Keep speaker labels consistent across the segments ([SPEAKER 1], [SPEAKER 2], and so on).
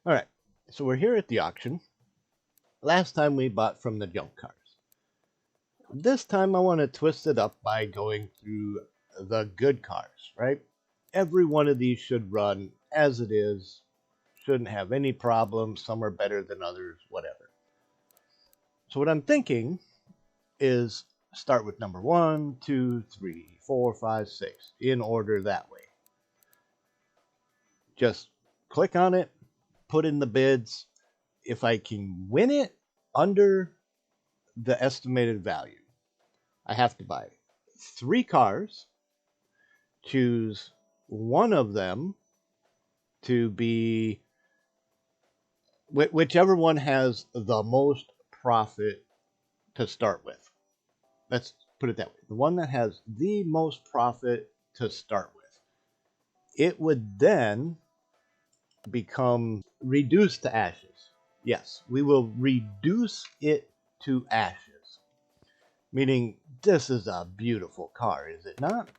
[SPEAKER 1] All right, so we're here at the auction. Last time we bought from the junk cars. This time I want to twist it up by going through the good cars, right? Every one of these should run as it is, shouldn't have any problems. Some are better than others, whatever. So, what I'm thinking is start with number one, two, three, four, five, six, in order that way. Just click on it, put in the bids. If I can win it under the estimated value, I have to buy three cars, choose one of them to be whichever one has the most profit to start with. Let's put it that way. The one that has the most profit to start with. It would then become reduced to ashes. Yes, we will reduce it to ashes. Meaning, this is a beautiful car, is it not?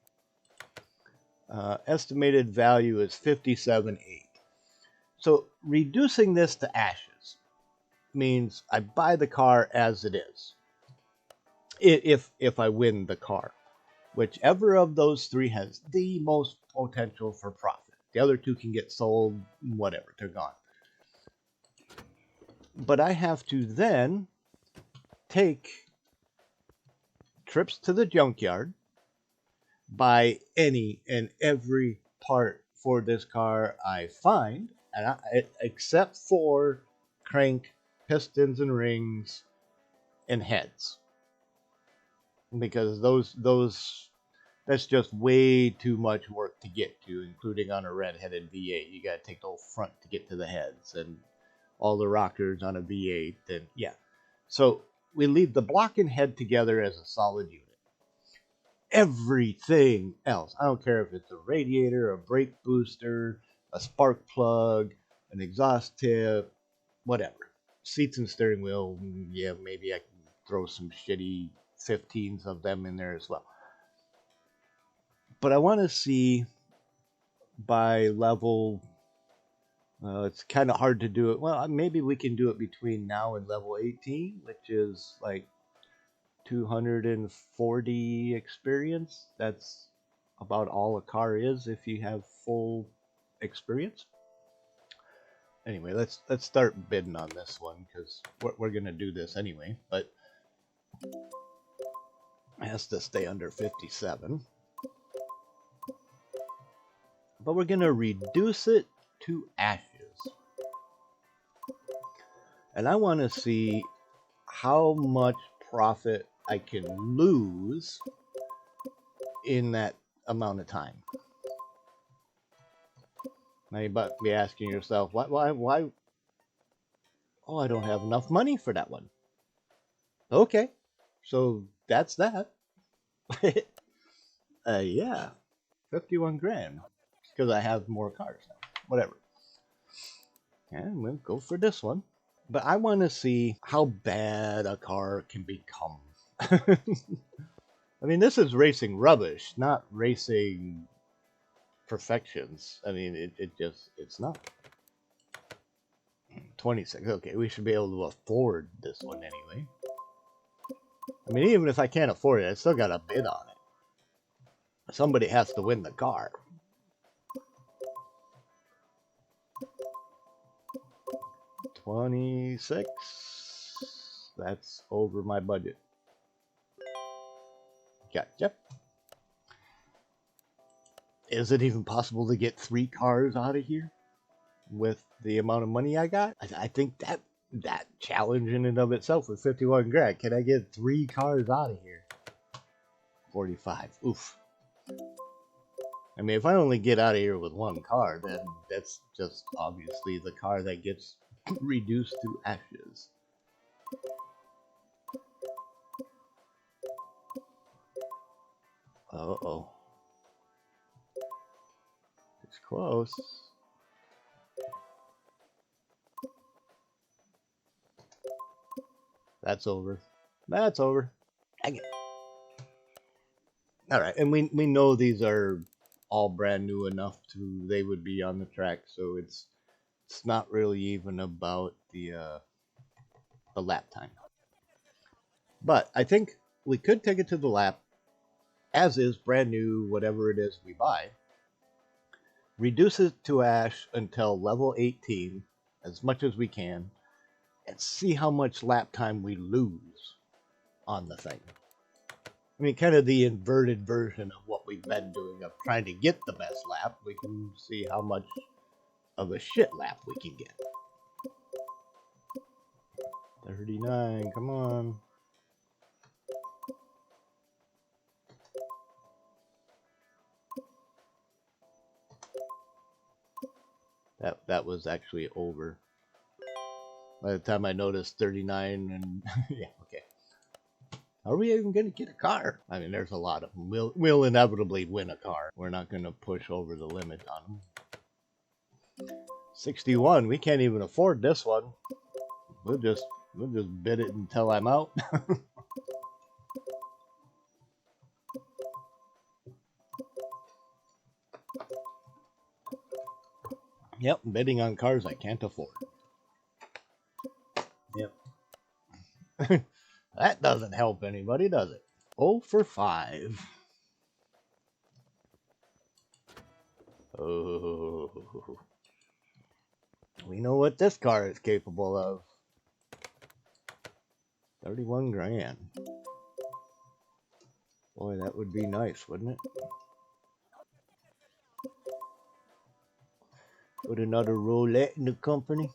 [SPEAKER 1] Estimated value is 57.8. So reducing this to ashes means I buy the car as it is. If I win the car, whichever of those three has the most potential for profit. The other two can get sold, whatever, they're gone. But I have to then take trips to the junkyard, buy any and every part for this car I find, except for crank, pistons and rings, and heads, because those that's just way too much work to get to, including on a red-headed V8. You got to take the whole front to get to the heads and all the rockers on a V8. Then yeah, so we leave the block and head together as a solid unit. Everything else, I don't care if it's a radiator, a brake booster, a spark plug, an exhaust tip, whatever. Seats and steering wheel, yeah, maybe I can throw some shitty 15s of them in there as well. But I want to see by level. It's kind of hard to do it. Well, maybe we can do it between now and level 18, which is like 240 experience. That's about all a car is if you have full experience. Anyway, let's start bidding on this one because we're gonna do this anyway. But it has to stay under 57. But we're gonna reduce it to ashes, and I want to see how much profit I can lose in that amount of time. Now you might be asking yourself, why? Oh, I don't have enough money for that one. Okay, so that's that. Yeah, 51 grand because I have more cars now. Whatever. And we'll go for this one. But I want to see how bad a car can become. I mean, this is racing rubbish, not racing perfections. I mean, it's not. 26. Okay, we should be able to afford this one anyway. I mean, even if I can't afford it, I still got to bid on it. Somebody has to win the car. 26. That's over my budget. Gotcha. Is it even possible to get three cars out of here with the amount of money I got? I think that challenge in and of itself with 51 grand. Can I get three cars out of here? 45. Oof. I mean, if I only get out of here with one car, then that's just obviously the car that gets reduced to ashes. Uh-oh. It's close. That's over. That's over. Dang it. All right, and we know these are all brand new enough to they would be on the track, so it's It's not really even about the lap time. But I think we could take it to the lap as is, brand new, whatever it is we buy. Reduce it to Ash until level 18 as much as we can, and see how much lap time we lose on the thing. I mean, kind of the inverted version of what we've been doing of trying to get the best lap. We can see how much of a shit lap we can get. 39, come on. That was actually over. By the time I noticed 39 and yeah, okay. Are we even going to get a car? I mean, there's a lot of them. We'll inevitably win a car. We're not going to push over the limit on them. 61. We can't even afford this one. We'll just bid it until I'm out. Yep, bidding on cars I can't afford. Yep. That doesn't help anybody, does it? 0 for 5. Oh. We know what this car is capable of. 31 grand. Boy, that would be nice, wouldn't it? Put another roulette in the company.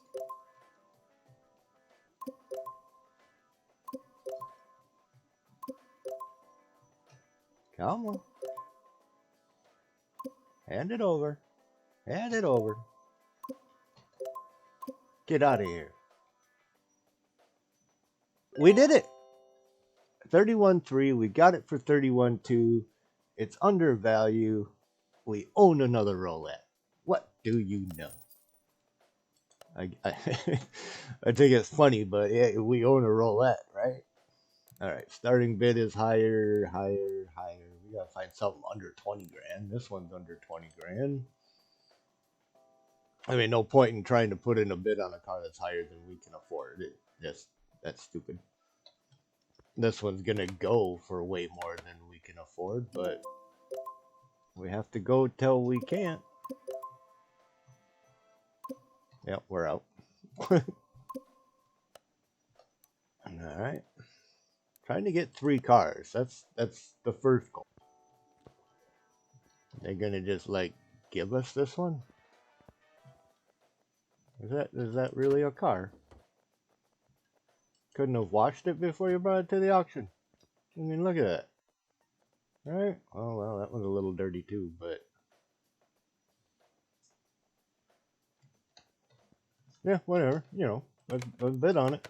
[SPEAKER 1] Come on. Hand it over. Hand it over. Get out of here. We did it. 31.3. We got it for 31.2. It's undervalue. We own another roulette. What do you know? I I think it's funny, but yeah, we own a roulette, right? All right, starting bid is higher, higher, higher. We gotta find something under 20 grand. This one's under 20 grand. I mean, no point in trying to put in a bid on a car that's higher than we can afford. That's stupid. This one's gonna go for way more than we can afford, but we have to go till we can't. Yep, we're out. All right. Trying to get 3 cars. That's the first goal. They're gonna just like give us this one? Is that really a car? Couldn't have washed it before you brought it to the auction. I mean, look at that. All right. Oh well, that one's a little dirty too, but yeah, whatever. You know, let's bid on it.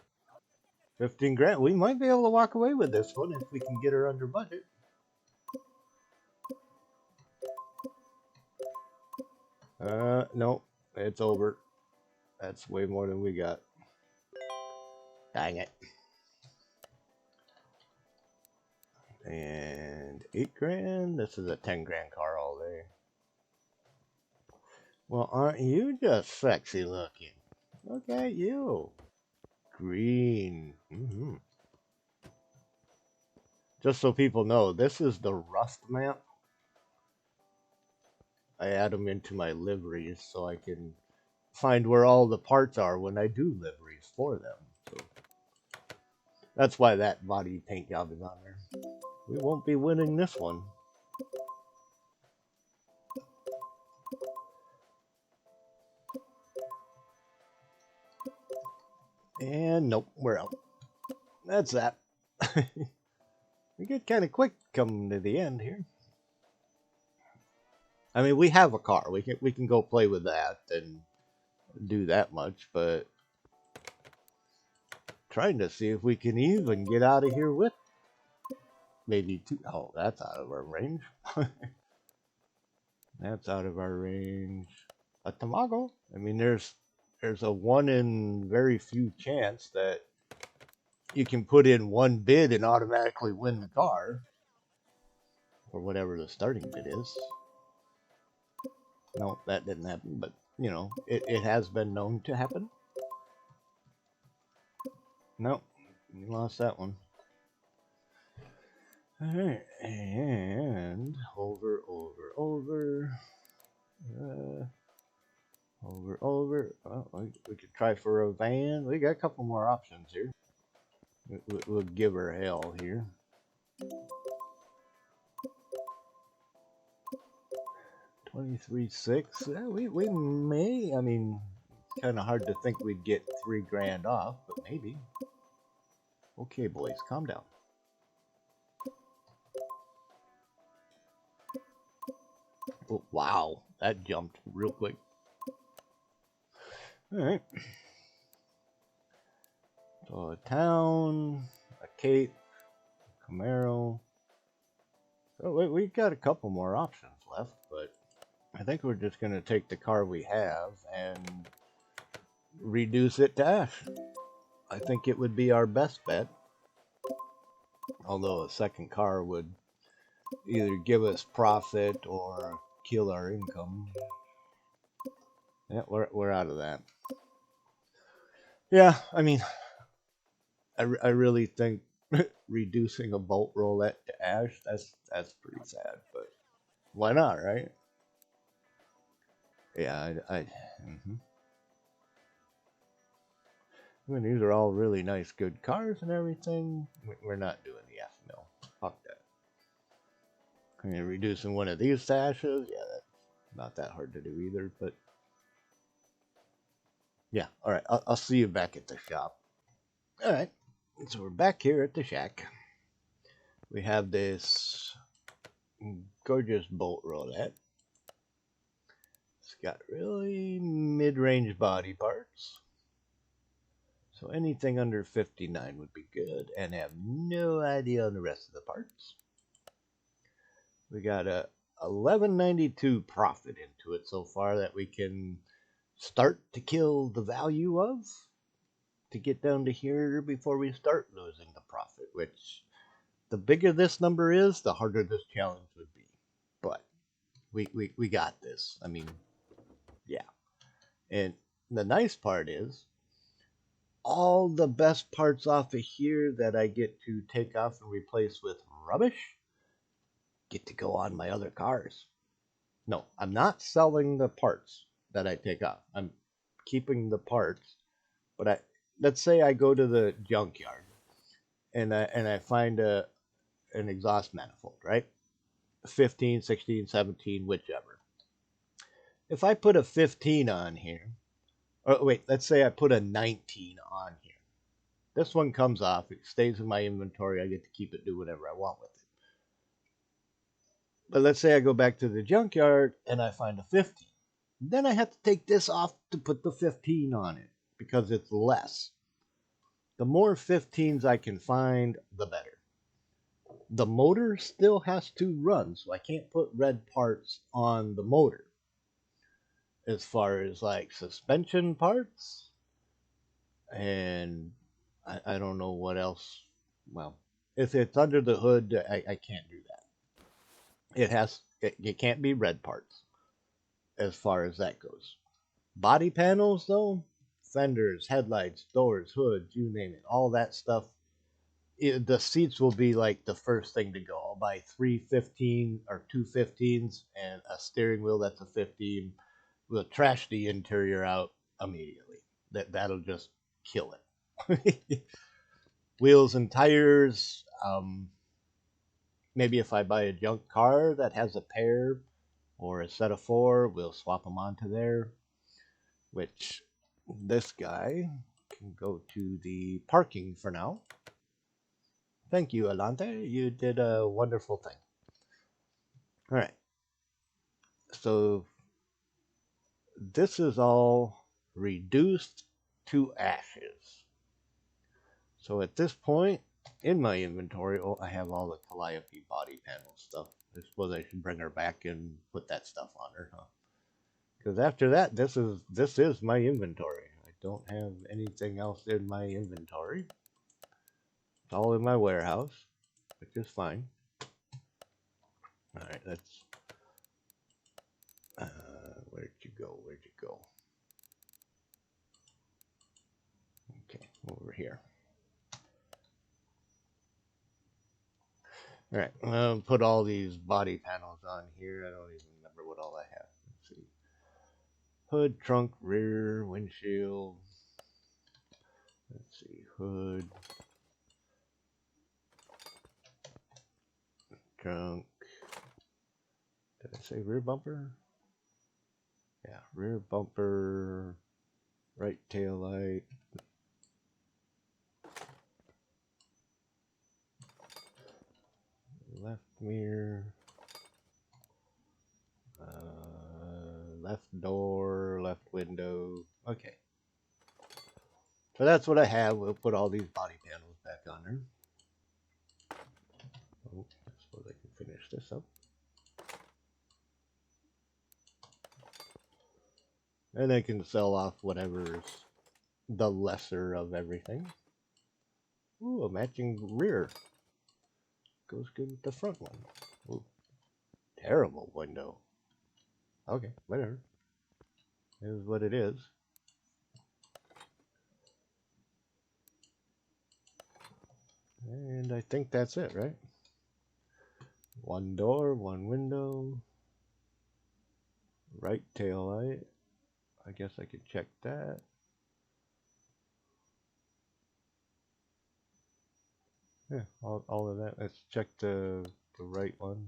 [SPEAKER 1] 15 grand. We might be able to walk away with this one if we can get her under budget. No, it's over. That's way more than we got. Dang it. And 8 grand. This is a 10 grand car all day. Well, aren't you just sexy looking? Look at you. Green. Just so people know, this is the Rust map. I add them into my liveries so I can find where all the parts are when I do liveries for them. So that's why that body paint job is on there. We won't be winning this one. And nope, we're out. That's that. We get kind of quick coming to the end here. I mean, we have a car. We can go play with that and do that much, but trying to see if we can even get out of here with maybe 2. Oh, that's out of our range. That's out of our range. A Tamago. I mean, there's a 1 in very few chance that you can put in 1 bid and automatically win the car, or whatever the starting bid is. No, that didn't happen, but you know, it has been known to happen. Nope, we lost that one. All right, and uh, over. Well, we could try for a van. We got a couple more options here. We'll give her hell here. 23.6. We may. I mean, it's kind of hard to think we'd get 3 grand off, but maybe. Okay, boys, calm down. Oh, wow, that jumped real quick. All right. So a town, a cape, Camaro. So we got a couple more options left, but I think we're just going to take the car we have and reduce it to ash. I think it would be our best bet. Although a second car would either give us profit or kill our income. Yeah, we're out of that. Yeah, I mean, I really think reducing a bolt roulette to ash, that's pretty sad, but why not, right? Yeah, mhm. I mean, these are all really nice, good cars and everything. We're not doing the F mill. Fuck that. I mean, reducing one of these stashes, yeah, that's not that hard to do either. But yeah, all right, I'll see you back at the shop. All right, so we're back here at the shack. We have this gorgeous bolt roulette. It's got really mid-range body parts. So anything under 59 would be good, and have no idea on the rest of the parts. We got a 1192 profit into it so far that we can start to kill the value of to get down to here before we start losing the profit, which the bigger this number is, the harder this challenge would be. But we got this. I mean, yeah. And the nice part is all the best parts off of here that I get to take off and replace with rubbish get to go on my other cars. No, I'm not selling the parts that I take off. I'm keeping the parts, but let's say I go to the junkyard and I find an exhaust manifold, right? 15, 16, 17, whichever. If I put a 15 on here, or wait, let's say I put a 19 on here. This one comes off, it stays in my inventory, I get to keep it, do whatever I want with it. But let's say I go back to the junkyard and I find a 15. Then I have to take this off to put the 15 on it because it's less. The more 15s I can find, the better. The motor still has to run, so I can't put red parts on the motor. As far as like suspension parts, and I don't know what else. Well, if it's under the hood, I can't do that. It can't be red parts as far as that goes. Body panels, though, fenders, headlights, doors, hoods, you name it, all that stuff. The seats will be like the first thing to go. I'll buy 315 or 215s and a steering wheel that's a 15. We'll trash the interior out immediately. That'll just kill it. Wheels and tires. Maybe if I buy a junk car that has a pair or a set of 4, we'll swap them onto there. Which this guy can go to the parking for now. Thank you, Alante. You did a wonderful thing. All right. So this is all reduced to ashes. So at this point in my inventory, I have all the Calliope body panel stuff. I suppose I should bring her back and put that stuff on her, huh? Because after that, this is my inventory. I don't have anything else in my inventory. It's all in my warehouse, which is fine. All right, let's. Where'd you go? Where'd you go? here. All right, I'll put all these body panels on here. I don't even remember what all I have. Let's see. Hood, trunk, rear, windshield. Let's see, hood, trunk. Did I say rear bumper? Yeah, rear bumper, right tail light. Left mirror, left door, left window. Okay. So that's what I have. We'll put all these body panels back on there. Oh, I suppose I can finish this up. And I can sell off whatever's the lesser of everything. Ooh, a matching rear. Goes good with the front one. Ooh, terrible window. Okay, whatever. It is what it is. And I think that's it, right? One door, one window. Right tail light. I guess I could check that. Yeah, all of that. Let's check the right one.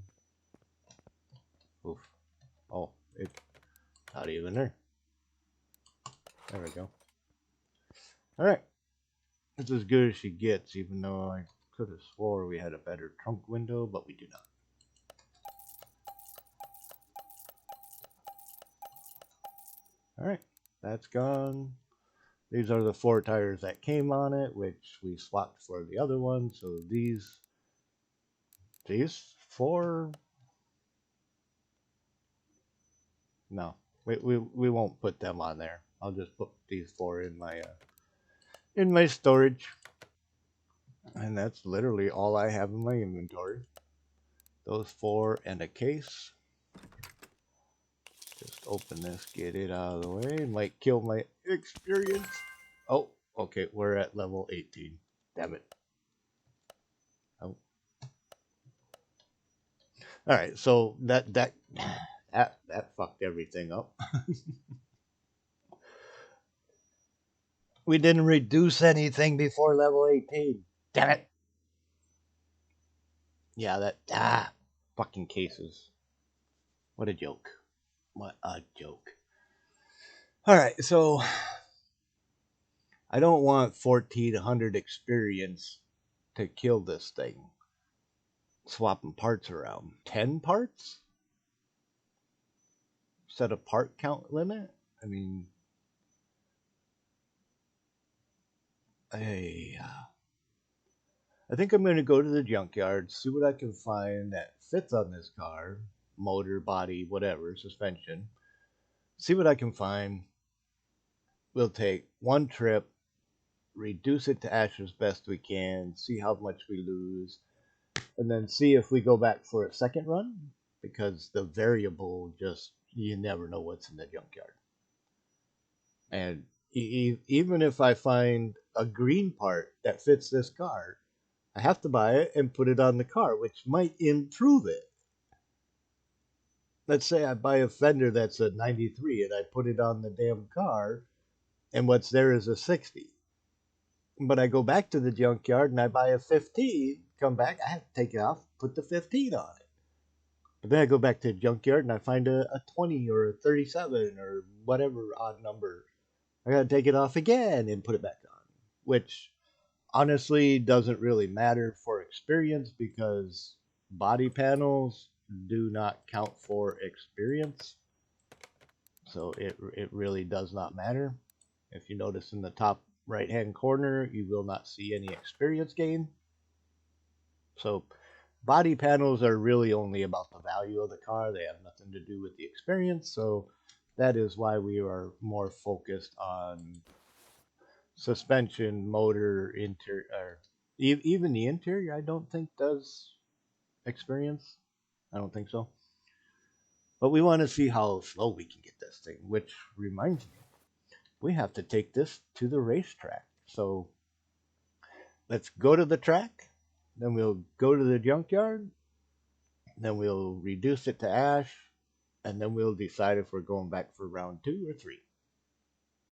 [SPEAKER 1] Oof. Oh, it's not even there. There we go. All right. It's as good as she gets, even though I could have swore we had a better trunk window, but we do not. All right, that's gone. These are the 4 tires that came on it, which we swapped for the other one. So these 4, no, we won't put them on there. I'll just put these 4 in my storage. And that's literally all I have in my inventory. Those 4 and a case. Just open this, get it out of the way. It might kill my experience. Oh, okay, we're at level 18. Damn it. Oh. All right, so that fucked everything up. We didn't reduce anything before level 18. Damn it. Yeah, fucking cases. What a joke. What a joke. All right, so I don't want 1400 experience to kill this thing. Swapping parts around. 10 parts? Set a part count limit? I mean, I think I'm going to go to the junkyard, see what I can find that fits on this car, motor, body, whatever, suspension. See what I can find. We'll take one trip, reduce it to ash as best we can, see how much we lose, and then see if we go back for a second run, because the variable just, you never know what's in the junkyard. And even if I find a green part that fits this car, I have to buy it and put it on the car, which might improve it. Let's say I buy a fender that's a 93 and I put it on the damn car, and what's there is a 60. But I go back to the junkyard and I buy a 15, come back, I have to take it off, put the 15 on it. But then I go back to the junkyard and I find a 20 or a 37 or whatever odd number. I got to take it off again and put it back on, which honestly doesn't really matter for experience because body panels do not count for experience. So it really does not matter. If you notice in the top right hand corner, you will not see any experience gain. So body panels are really only about the value of the car. They have nothing to do with the experience. So that is why we are more focused on suspension, motor, interior, even the interior. I don't think does experience. I don't think so. But we want to see how slow we can get this thing. Which reminds me, we have to take this to the racetrack. So Let's go to the track, then we'll go to the junkyard, then we'll reduce it to ash, and then we'll decide if we're going back for round two or three.